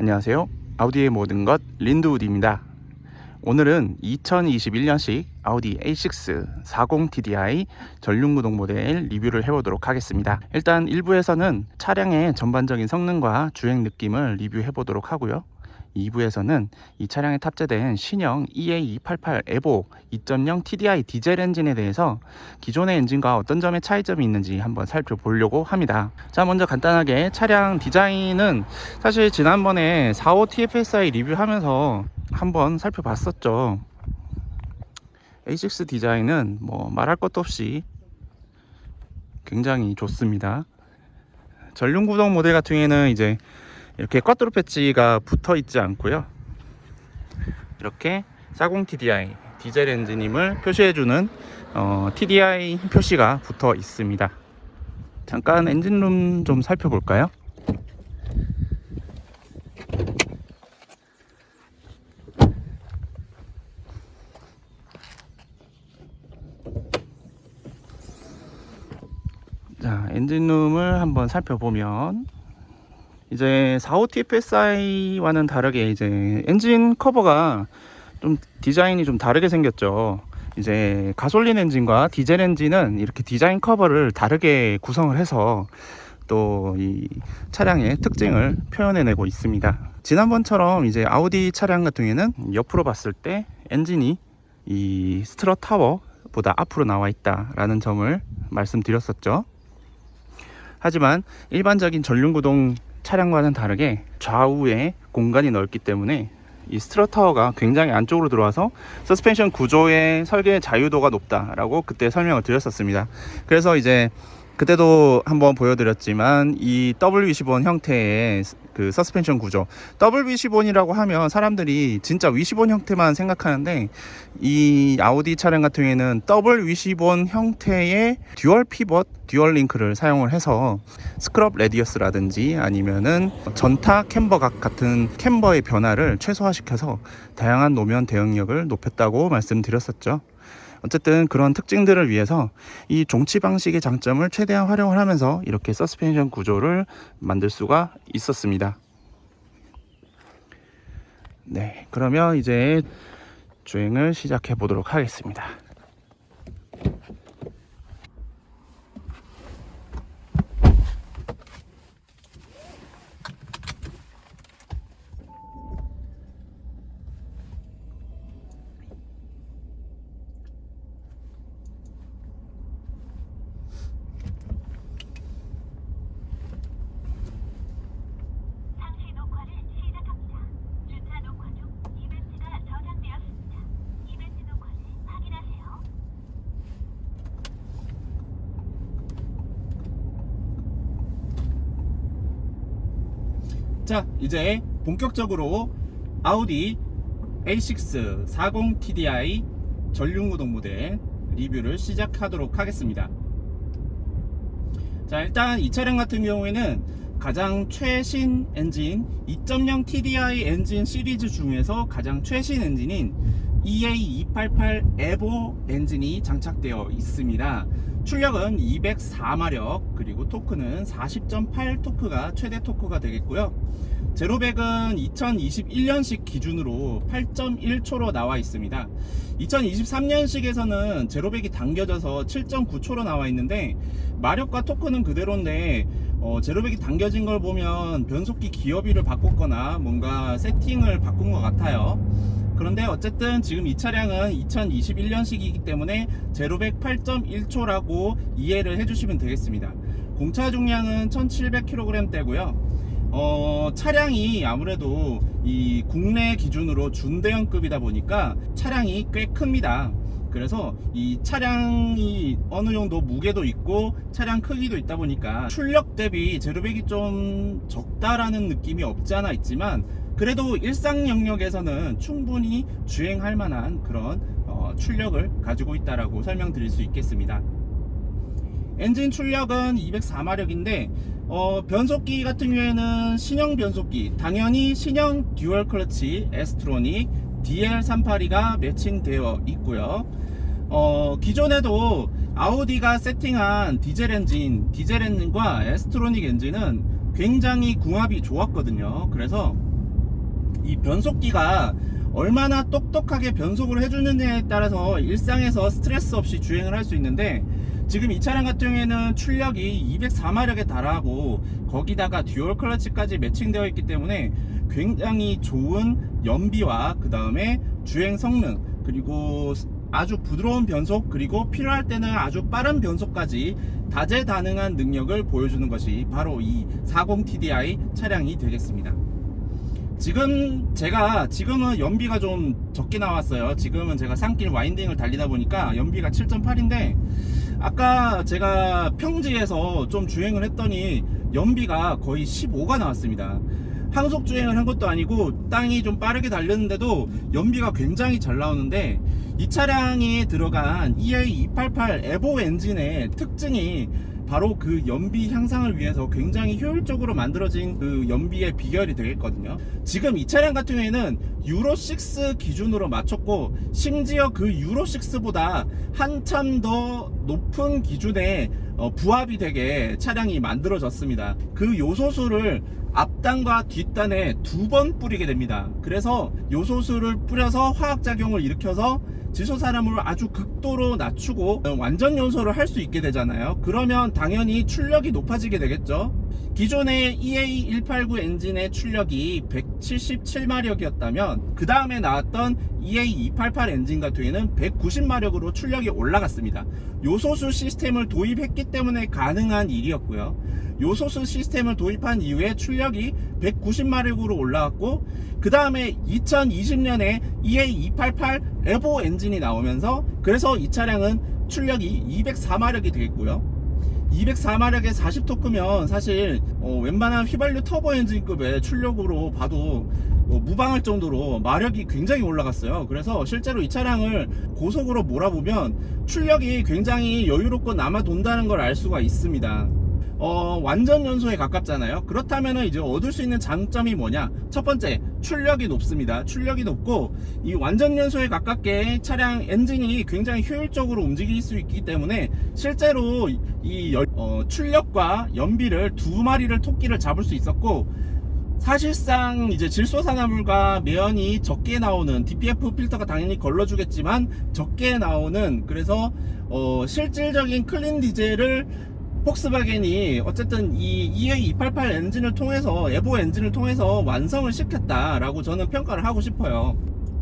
안녕하세요. 아우디의 모든 것 린드우드입니다. 오늘은 2021년식 아우디 A6 40TDI 전륜구동 모델 리뷰를 해보도록 하겠습니다. 일단 1부에서는 차량의 전반적인 성능과 주행 느낌을 리뷰해보도록 하고요. 2부에서는 이 차량에 탑재된 신형 EA288 에보 2.0 TDI 디젤 엔진에 대해서 기존의 엔진과 어떤 점의 차이점이 있는지 한번 살펴보려고 합니다. 자, 먼저 간단하게 차량 디자인은 사실 지난번에 45 TFSI 리뷰하면서 한번 살펴봤었죠. A6 디자인은 뭐 말할 것도 없이 굉장히 좋습니다. 전륜구동 모델 같은 경우에는 이제 이렇게 쿼트로 패치가 붙어 있지 않고요, 이렇게 40TDI 디젤 엔진임을 표시해주는 TDI 표시가 붙어 있습니다. 잠깐 엔진룸 좀 살펴볼까요? 자, 엔진룸을 한번 살펴보면 이제 45 TFSI와는 다르게 이제 엔진 커버가 좀 디자인이 좀 다르게 생겼죠. 이제 가솔린 엔진과 디젤 엔진은 이렇게 디자인 커버를 다르게 구성을 해서 또 이 차량의 특징을 표현해내고 있습니다. 지난번처럼 이제 아우디 차량 같은 경우에는 옆으로 봤을 때 엔진이 이 스트럿 타워보다 앞으로 나와 있다라는 점을 말씀드렸었죠. 하지만 일반적인 전륜구동 차량과는 다르게 좌우에 공간이 넓기 때문에 이 스트럿 타워가 굉장히 안쪽으로 들어와서 서스펜션 구조의 설계의 자유도가 높다라고 그때 설명을 드렸었습니다. 그래서 이제 그때도 한번 보여드렸지만 이 W25원 형태의 그 서스펜션 구조, W25원이라고 하면 사람들이 진짜 위시본 형태만 생각하는데, 이 아우디 차량 같은 경우에는 W25원 형태의 듀얼 피벗, 듀얼 링크를 사용을 해서 스크럽 레디어스라든지 아니면은 전타 캠버각 같은 캠버의 변화를 최소화시켜서 다양한 노면 대응력을 높였다고 말씀드렸었죠. 어쨌든 그런 특징들을 위해서 이 종치 방식의 장점을 최대한 활용을 하면서 이렇게 서스펜션 구조를 만들 수가 있었습니다. 네, 그러면 이제 주행을 시작해 보도록 하겠습니다. 자, 이제 본격적으로 아우디 A6 40TDI 전륜구동 모델 리뷰를 시작하도록 하겠습니다. 자, 일단 이 차량 같은 경우에는 가장 최신 엔진 2.0 TDI 엔진 시리즈 중에서 가장 최신 엔진인 EA288 에보 엔진이 장착되어 있습니다. 출력은 204마력, 그리고 토크는 40.8 토크가 최대 토크가 되겠고요. 제로백은 2021년식 기준으로 8.1초로 나와 있습니다. 2023년식에서는 제로백이 당겨져서 7.9초로 나와 있는데, 마력과 토크는 그대로인데 제로백이 당겨진 걸 보면 변속기 기어비를 바꿨거나 뭔가 세팅을 바꾼 것 같아요. 그런데 어쨌든 지금 이 차량은 2021년식이기 때문에 제로백 8.1초라고 이해를 해주시면 되겠습니다. 공차 중량은 1700kg대고요. 차량이 아무래도 이 국내 기준으로 준대형급이다 보니까 차량이 꽤 큽니다. 그래서 이 차량이 어느 정도 무게도 있고 차량 크기도 있다 보니까 출력 대비 제로백이 좀 적다라는 느낌이 없지 않아 있지만, 그래도 일상 영역에서는 충분히 주행할 만한 그런 출력을 가지고 있다라고 설명드릴 수 있겠습니다. 엔진 출력은 204마력인데 변속기 같은 경우에는 신형 변속기, 당연히 신형 듀얼 클러치 에스트로닉 DL382가 매칭되어 있고요. 기존에도 아우디가 세팅한 디젤 엔진과 에스트로닉 엔진은 굉장히 궁합이 좋았거든요. 그래서 이 변속기가 얼마나 똑똑하게 변속을 해주느냐에 따라서 일상에서 스트레스 없이 주행을 할 수 있는데, 지금 이 차량 같은 경우에는 출력이 204마력에 달하고 거기다가 듀얼 클러치까지 매칭되어 있기 때문에 굉장히 좋은 연비와 그 다음에 주행 성능, 그리고 아주 부드러운 변속, 그리고 필요할 때는 아주 빠른 변속까지 다재다능한 능력을 보여주는 것이 바로 이 40TDI 차량이 되겠습니다. 지금은 연비가 좀 적게 나왔어요. 지금은 제가 산길 와인딩을 달리다 보니까 연비가 7.8인데, 아까 제가 평지에서 좀 주행을 했더니 연비가 거의 15가 나왔습니다. 항속 주행을 한 것도 아니고 땅이 좀 빠르게 달렸는데도 연비가 굉장히 잘 나오는데, 이 차량에 들어간 EA288 에보 엔진의 특징이 바로 그 연비 향상을 위해서 굉장히 효율적으로 만들어진 그 연비의 비결이 되겠거든요. 지금 이 차량 같은 경우에는 유로6 기준으로 맞췄고, 심지어 그 유로6보다 한참 더 높은 기준에 부합이 되게 차량이 만들어졌습니다. 그 요소수를 앞단과 뒷단에 2번 뿌리게 됩니다. 그래서 요소수를 뿌려서 화학작용을 일으켜서 지소사람을 아주 극도로 낮추고 완전 연소를 할 수 있게 되잖아요. 그러면 당연히 출력이 높아지게 되겠죠. 기존의 EA189 엔진의 출력이 177마력이었다면 그 다음에 나왔던 EA288 엔진 같은 경우에는 190마력으로 출력이 올라갔습니다. 요소수 시스템을 도입했기 때문에 가능한 일이었고요. 요소수 시스템을 도입한 이후에 출력이 190마력으로 올라갔고, 그 다음에 2020년에 EA288 에보 엔진이 나오면서, 그래서 이 차량은 출력이 204마력이 되겠고요. 204마력에 40토크면 사실 웬만한 휘발유 터보 엔진급의 출력으로 봐도 무방할 정도로 마력이 굉장히 올라갔어요. 그래서 실제로 이 차량을 고속으로 몰아보면 출력이 굉장히 여유롭고 남아 돈다는 걸 알 수가 있습니다. 완전 연소에 가깝잖아요. 그렇다면 이제 얻을 수 있는 장점이 뭐냐? 첫 번째, 출력이 높습니다. 출력이 높고, 이 완전 연소에 가깝게 차량 엔진이 굉장히 효율적으로 움직일 수 있기 때문에 실제로 이 출력과 연비를 2마리를 토끼를 잡을 수 있었고, 사실상 이제 질소산화물과 매연이 적게 나오는 DPF 필터가 당연히 걸러주겠지만 적게 나오는, 그래서 실질적인 클린 디젤을 폭스바겐이 어쨌든 이 EA288 엔진을 통해서, 에보 엔진을 통해서 완성을 시켰다라고 저는 평가를 하고 싶어요.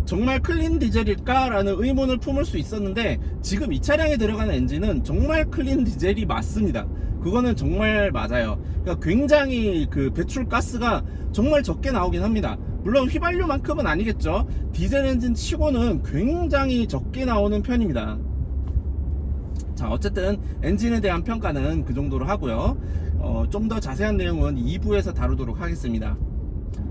정말 클린 디젤일까? 라는 의문을 품을 수 있었는데, 지금 이 차량에 들어가는 엔진은 정말 클린 디젤이 맞습니다. 그거는 정말 맞아요. 그러니까 굉장히 그 배출가스가 정말 적게 나오긴 합니다. 물론 휘발유만큼은 아니겠죠. 디젤 엔진 치고는 굉장히 적게 나오는 편입니다. 자, 어쨌든 엔진에 대한 평가는 그 정도로 하고요. 좀 더 자세한 내용은 2부에서 다루도록 하겠습니다.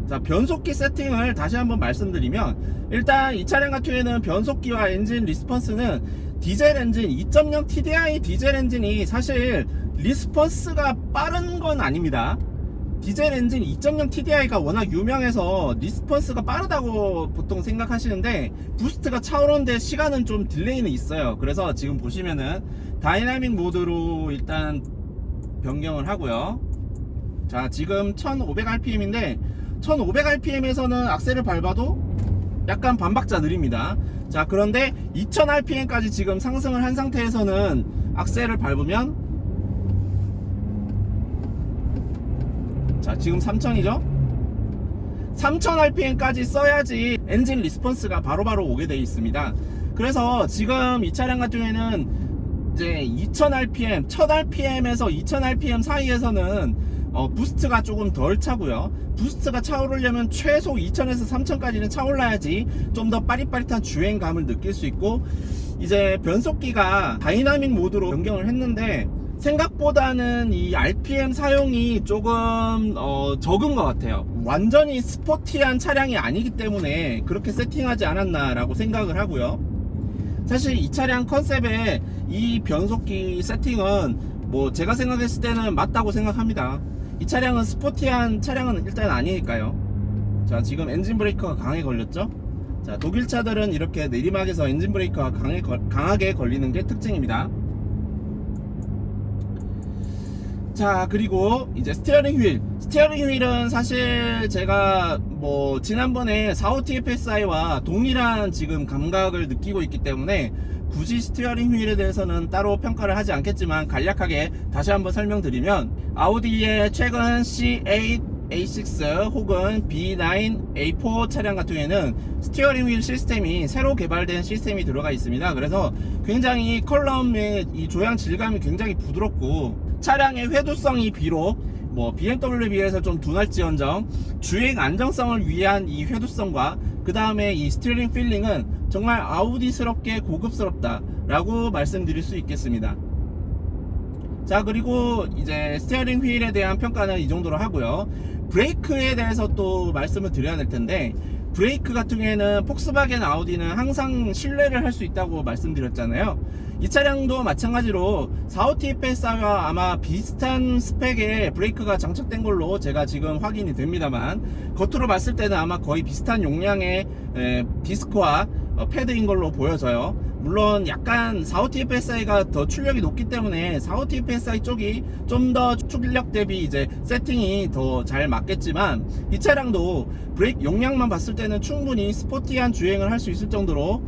자, 변속기 세팅을 다시 한번 말씀드리면, 일단 이 차량 같은 경우에는 변속기와 엔진 리스폰스는 디젤 엔진 2.0 TDI 디젤 엔진이 사실 리스폰스가 빠른 건 아닙니다. 디젤 엔진 2.0 TDI가 워낙 유명해서 리스폰스가 빠르다고 보통 생각하시는데, 부스트가 차오르는데 시간은 좀 딜레이는 있어요. 그래서 지금 보시면은 다이나믹 모드로 일단 변경을 하고요. 자, 지금 1500rpm인데 1500rpm에서는 악셀을 밟아도 약간 반박자 느립니다. 자, 그런데 2000rpm까지 지금 상승을 한 상태에서는 악셀을 밟으면, 자, 지금 3000이죠? 3000rpm까지 써야지 엔진 리스폰스가 바로바로 오게 되어 있습니다. 그래서 지금 이 차량 같은 경우에는 이제 2000rpm, 1000rpm에서 2000rpm 사이에서는 부스트가 조금 덜 차고요. 부스트가 차오르려면 최소 2000에서 3000까지는 차올라야지 좀 더 빠릿빠릿한 주행감을 느낄 수 있고, 이제 변속기가 다이나믹 모드로 변경을 했는데 생각보다는 이 RPM 사용이 조금 적은 것 같아요. 완전히 스포티한 차량이 아니기 때문에 그렇게 세팅하지 않았나 라고 생각을 하고요. 사실 이 차량 컨셉에 이 변속기 세팅은 뭐 제가 생각했을 때는 맞다고 생각합니다. 이 차량은 스포티한 차량은 일단 아니니까요. 자, 지금 엔진 브레이크가 강하게 걸렸죠. 자, 독일 차들은 이렇게 내리막에서 엔진 브레이크가 강하게 걸리는 게 특징입니다. 자, 그리고 이제 스티어링 휠은 사실 제가 뭐 지난번에 45 TFSI와 동일한 지금 감각을 느끼고 있기 때문에 굳이 스티어링 휠에 대해서는 따로 평가를 하지 않겠지만 간략하게 다시 한번 설명드리면, 아우디의 최근 C8, A6 혹은 B9, A4 차량 같은 경우에는 스티어링 휠 시스템이 새로 개발된 시스템이 들어가 있습니다. 그래서 굉장히 컬럼의 이 조향 질감이 굉장히 부드럽고, 차량의 회두성이 비록 뭐 BMW에 비해서 좀 둔할지언정 주행 안정성을 위한 이 회두성과 그 다음에 이 스티어링 필링은 정말 아우디스럽게 고급스럽다 라고 말씀드릴 수 있겠습니다. 자, 그리고 이제 스티어링 휠에 대한 평가는 이 정도로 하고요. 브레이크에 대해서 또 말씀을 드려야 될 텐데, 브레이크 같은 경우에는 폭스바겐 아우디는 항상 신뢰를 할 수 있다고 말씀드렸잖아요. 이 차량도 마찬가지로 45 TFSI와 아마 비슷한 스펙의 브레이크가 장착된 걸로 제가 지금 확인이 됩니다만, 겉으로 봤을 때는 아마 거의 비슷한 용량의 디스크와 패드인 걸로 보여져요. 물론 약간 45 TFSI가 더 출력이 높기 때문에 45 TFSI 쪽이 좀 더 출력 대비 이제 세팅이 더 잘 맞겠지만, 이 차량도 브레이크 용량만 봤을 때는 충분히 스포티한 주행을 할 수 있을 정도로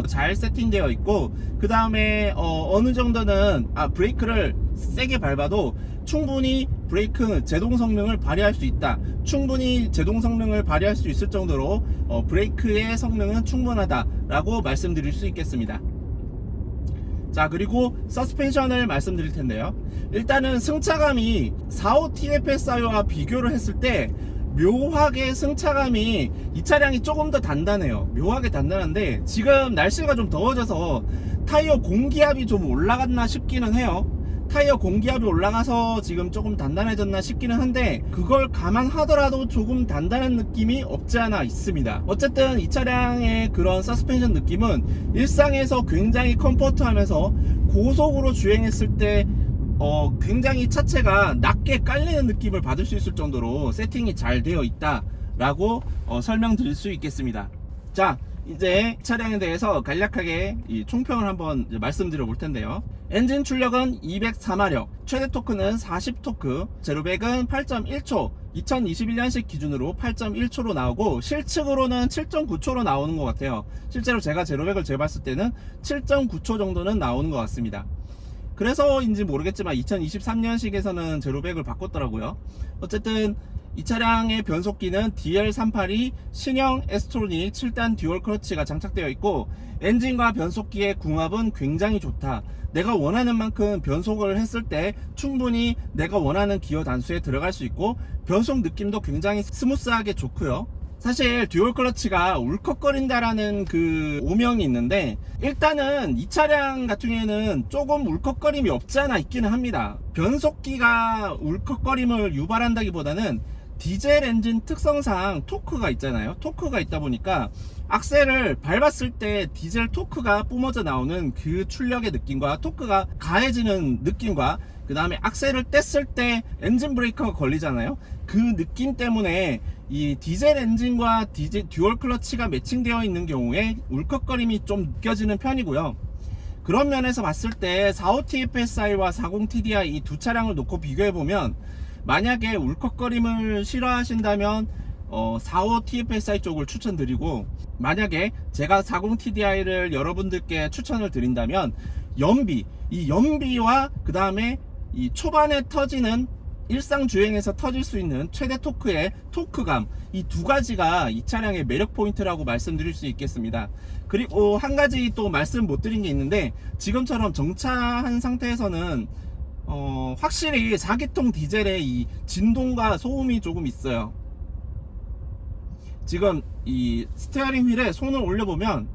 잘 세팅되어 있고, 그 다음에 어느 정도는 브레이크를 세게 밟아도 충분히 브레이크 제동 성능을 발휘할 수 있다, 충분히 제동 성능을 발휘할 수 있을 정도로 브레이크의 성능은 충분하다 라고 말씀드릴 수 있겠습니다. 자, 그리고 서스펜션을 말씀드릴 텐데요. 일단은 승차감이 45 TFSI와 비교를 했을 때 묘하게 승차감이, 이 차량이 조금 더 단단해요. 묘하게 단단한데, 지금 날씨가 좀 더워져서 타이어 공기압이 좀 올라갔나 싶기는 해요. 타이어 공기압이 올라가서 지금 조금 단단해졌나 싶기는 한데, 그걸 감안하더라도 조금 단단한 느낌이 없지 않아 있습니다. 어쨌든 이 차량의 그런 서스펜션 느낌은 일상에서 굉장히 컴포트하면서 고속으로 주행했을 때 굉장히 차체가 낮게 깔리는 느낌을 받을 수 있을 정도로 세팅이 잘 되어 있다 라고 설명드릴 수 있겠습니다. 자, 이제 차량에 대해서 간략하게 이 총평을 한번 말씀드려 볼 텐데요. 엔진 출력은 204마력, 최대 토크는 40토크, 제로백은 8.1초, 2021년식 기준으로 8.1초로 나오고, 실측으로는 7.9초로 나오는 것 같아요. 실제로 제가 제로백을 재봤을 때는 7.9초 정도는 나오는 것 같습니다. 그래서인지 모르겠지만 2023년식에서는 제로백을 바꿨더라고요. 어쨌든 이 차량의 변속기는 DL382 신형 에스트로닉 7단 듀얼 클러치가 장착되어 있고, 엔진과 변속기의 궁합은 굉장히 좋다. 내가 원하는 만큼 변속을 했을 때 충분히 내가 원하는 기어 단수에 들어갈 수 있고, 변속 느낌도 굉장히 스무스하게 좋고요. 사실 듀얼 클러치가 울컥거린다라는 그 오명이 있는데, 일단은 이 차량 같은 경우에는 조금 울컥거림이 없지 않아 있기는 합니다. 변속기가 울컥거림을 유발한다기보다는 디젤 엔진 특성상 토크가 있잖아요. 토크가 있다 보니까 악셀을 밟았을 때 디젤 토크가 뿜어져 나오는 그 출력의 느낌과 토크가 가해지는 느낌과, 그 다음에 악셀을 뗐을 때 엔진 브레이커가 걸리잖아요. 그 느낌 때문에 이 디젤 엔진과 듀얼 클러치가 매칭되어 있는 경우에 울컥거림이 좀 느껴지는 편이고요. 그런 면에서 봤을 때 45 TFSI와 40 TDI 이 두 차량을 놓고 비교해보면, 만약에 울컥거림을 싫어하신다면 45 TFSI 쪽을 추천드리고, 만약에 제가 40 TDI를 여러분들께 추천을 드린다면 이 연비와 그 다음에 이 초반에 터지는 일상 주행에서 터질 수 있는 최대 토크의 토크감, 이 두 가지가 이 차량의 매력 포인트라고 말씀드릴 수 있겠습니다. 그리고 한 가지 또 말씀 못 드린 게 있는데, 지금처럼 정차한 상태에서는 확실히 4기통 디젤의 이 진동과 소음이 조금 있어요. 지금 이 스티어링 휠에 손을 올려보면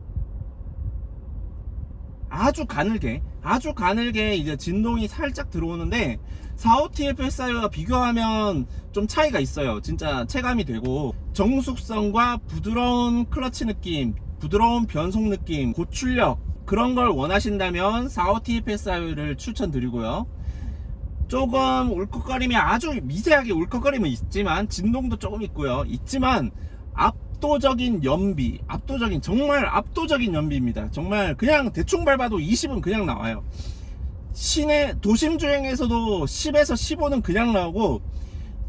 아주 가늘게 이제 진동이 살짝 들어오는데, 45 TFSI와 비교하면 좀 차이가 있어요. 진짜 체감이 되고, 정숙성과 부드러운 클러치 느낌, 부드러운 변속 느낌, 고출력, 그런 걸 원하신다면 45 TFSI를 추천드리고요. 조금 울컥거림이 아주 미세하게 울컥거림은 있지만, 진동도 조금 있지만 압도적인 연비, 정말 압도적인 연비입니다. 정말 그냥 대충 밟아도 20은 그냥 나와요. 시내 도심 주행에서도 10에서 15는 그냥 나오고,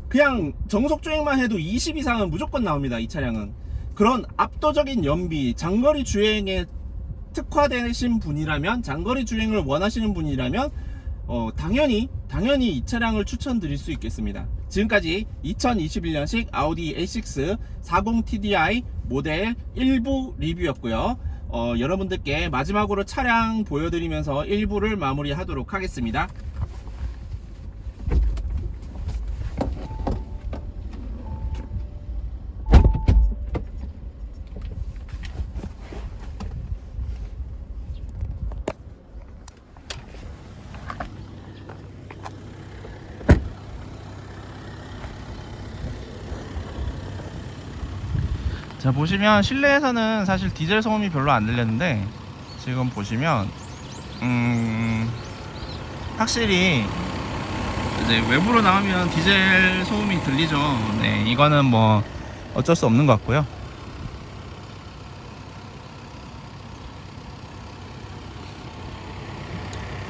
그냥 정속 주행만 해도 20 이상은 무조건 나옵니다. 이 차량은 그런 압도적인 연비, 장거리 주행에 특화되신 분이라면, 장거리 주행을 원하시는 분이라면 당연히 이 차량을 추천드릴 수 있겠습니다. 지금까지 2021년식 아우디 A6 40TDI 모델 일부 리뷰였고요. 여러분들께 마지막으로 차량 보여드리면서 1부를 마무리하도록 하겠습니다. 자, 보시면 실내에서는 사실 디젤 소음이 별로 안 들렸는데 지금 보시면 확실히 이제 외부로 나오면 디젤 소음이 들리죠. 네, 이거는 뭐 어쩔 수 없는 것 같고요.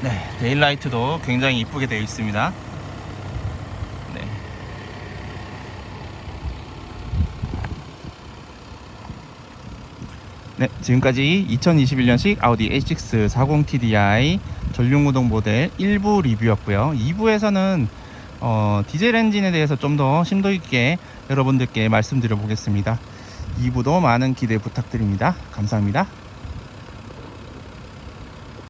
네, 데일라이트도 굉장히 이쁘게 되어 있습니다. 네. 네, 지금까지 2021년식 아우디 A6 40TDI 전륜구동 모델 1부 리뷰였고요. 2부에서는 디젤 엔진에 대해서 좀 더 심도 있게 여러분들께 말씀드려 보겠습니다. 2부도 많은 기대 부탁드립니다. 감사합니다.